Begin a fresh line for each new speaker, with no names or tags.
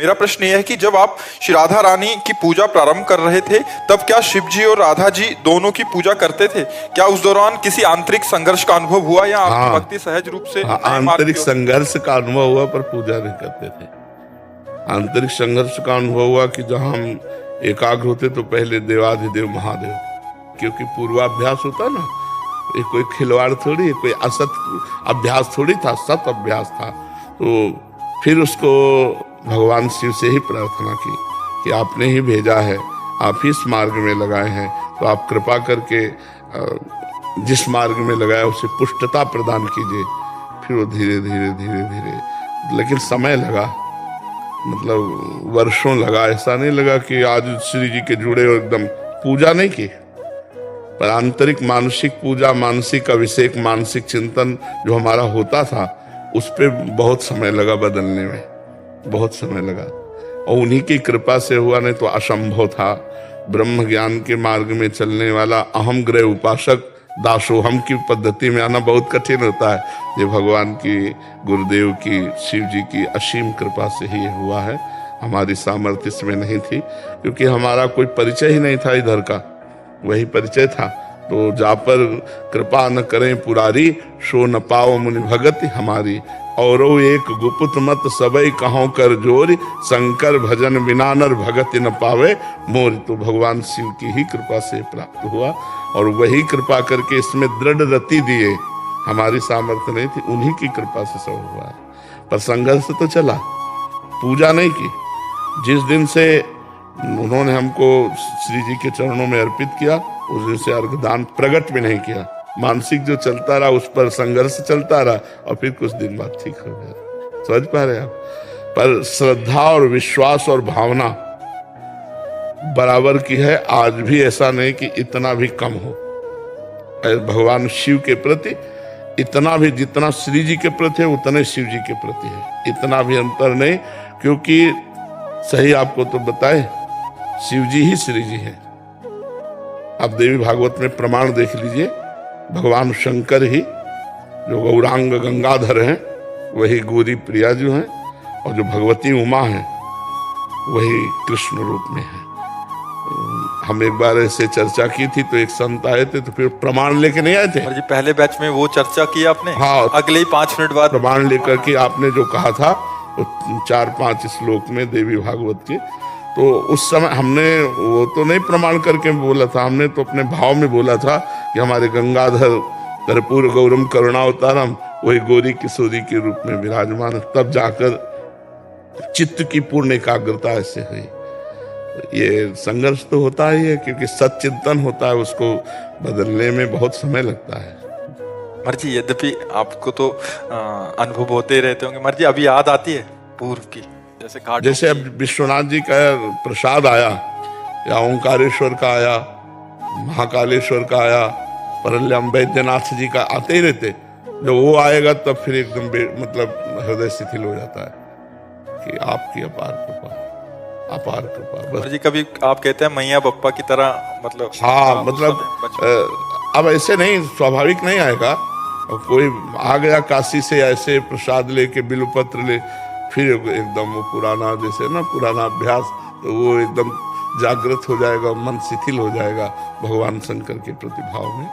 मेरा प्रश्न यह है कि जब आप श्री राधा रानी की पूजा प्रारंभ कर रहे थे तब क्या शिव जी और राधा जी दोनों की पूजा करते थे? क्या उस दौरान किसी आंतरिक संघर्ष का अनुभव हुआ या आपकी भक्ति सहज रूप से
आंतरिक संघर्ष का अनुभव हुआ पर पूजा नहीं करते थे। आंतरिक संघर्ष का अनुभव हुआ कि जहां हम एकाग्र होते तो पहले देवाधिदेव महादेव, क्योंकि पूर्वाभ्यास होता ना, ये कोई खिलवाड़ थोड़ी है, कोई असत अभ्यास थोड़ी था, सत अभ्यास था। तो फिर उसको भगवान शिव से ही प्रार्थना की कि आपने ही भेजा है, आप ही इस मार्ग में लगाए हैं, तो आप कृपा करके जिस मार्ग में लगाया उसे पुष्टता प्रदान कीजिए। फिर वो धीरे धीरे धीरे धीरे, लेकिन समय लगा, मतलब वर्षों लगा। ऐसा नहीं लगा कि आज श्री जी के जुड़े और एकदम पूजा नहीं की, पर आंतरिक मानसिक पूजा, मानसिक अभिषेक, मानसिक चिंतन जो हमारा होता था उस पे बहुत समय लगा बदलने में, बहुत समय लगा। और उन्हीं की कृपा से हुआ, नहीं तो असंभव था। ब्रह्म ज्ञान के मार्ग में चलने वाला अहम ग्रह उपासक दासोहम की पद्धति में आना बहुत कठिन होता है। ये भगवान की, गुरुदेव की, शिव जी की असीम कृपा से ही हुआ है। हमारी सामर्थ्य इसमें नहीं थी, क्योंकि हमारा कोई परिचय ही नहीं था इधर का, वही परिचय था। तो जा पर कृपा न करें पुरारी, सो न पाओ मुनि भगति हमारी। और एक गुप्त मत सबई कहो कर जोरी, शंकर भजन बिना नर भगति न पावे मोर। तो भगवान शिव की ही कृपा से प्राप्त हुआ, और वही कृपा करके इसमें दृढ़ रति दिए। हमारी सामर्थ्य नहीं थी, उन्हीं की कृपा से सब हुआ है। पर संघर्ष तो चला, पूजा नहीं की। जिस दिन से उन्होंने हमको श्री जी के चरणों में अर्पित किया, उस दिन से अर्घदान प्रकट भी नहीं किया। मानसिक जो चलता रहा उस पर संघर्ष चलता रहा, और फिर कुछ दिन बाद ठीक हो गया। समझ पा रहे आप? पर श्रद्धा और विश्वास और भावना बराबर की है। आज भी ऐसा नहीं कि इतना भी कम हो भगवान शिव के प्रति। इतना भी जितना श्री जी के प्रति है उतने शिव जी के प्रति है, इतना भी अंतर नहीं। क्योंकि सही आपको तो बताए, शिव जी ही श्री जी है। आप देवी भागवत में प्रमाण देख लीजिए, भगवान शंकर ही जो गौरांग गंगाधर हैं वही गौरी प्रिया जो हैं, और जो भगवती उमा हैं वही कृष्ण रूप में है। हम एक बार ऐसे चर्चा की थी तो एक संत आए थे, तो फिर प्रमाण लेके नहीं आए थे।
और जी पहले बैच में वो चर्चा की आपने?
हाँ,
अगले ही 5 मिनट बाद
प्रमाण लेकर के आपने जो कहा था वो 4-5 श्लोक में देवी भागवत के, तो उस समय हमने वो तो नहीं प्रमाण करके बोला था, हमने तो अपने भाव में बोला था कि हमारे गंगाधर कर्पूर गौरम करुणावतारम वही गौरी किशोरी के रूप में विराजमान। तब जाकर चित्त की पूर्ण एकाग्रता ऐसे हुई। ये संघर्ष तो होता ही है, क्योंकि सच्चिंतन होता है, उसको बदलने में बहुत समय लगता है।
मर्जी, यद्यपि आपको तो अनुभव होते ही रहते होंगे, मर्जी अभी याद आती है पूर्व की,
जैसे अब विश्वनाथ जी का प्रसाद आया, या ओंकारेश्वर का आया, महाकालेश्वर का आया, परल्यम वैद्यनाथ जी का आते ही रहते। जब वो आएगा तब फिर एकदम मतलब हृदय शिथिल हो जाता है कि आपकी अपार कृपा, अपार कृपा।
बस जी कभी आप कहते हैं मैया बप्पा की तरह, मतलब
हाँ, मतलब अब ऐसे नहीं, स्वाभाविक नहीं आएगा। कोई आ गया काशी से ऐसे प्रसाद लेके बिलपत्र ले, फिर एकदम वो पुराना, जैसे ना पुराना अभ्यास, तो वो एकदम जागृत हो जाएगा, मन शिथिल हो जाएगा भगवान शंकर के प्रतिभाव में।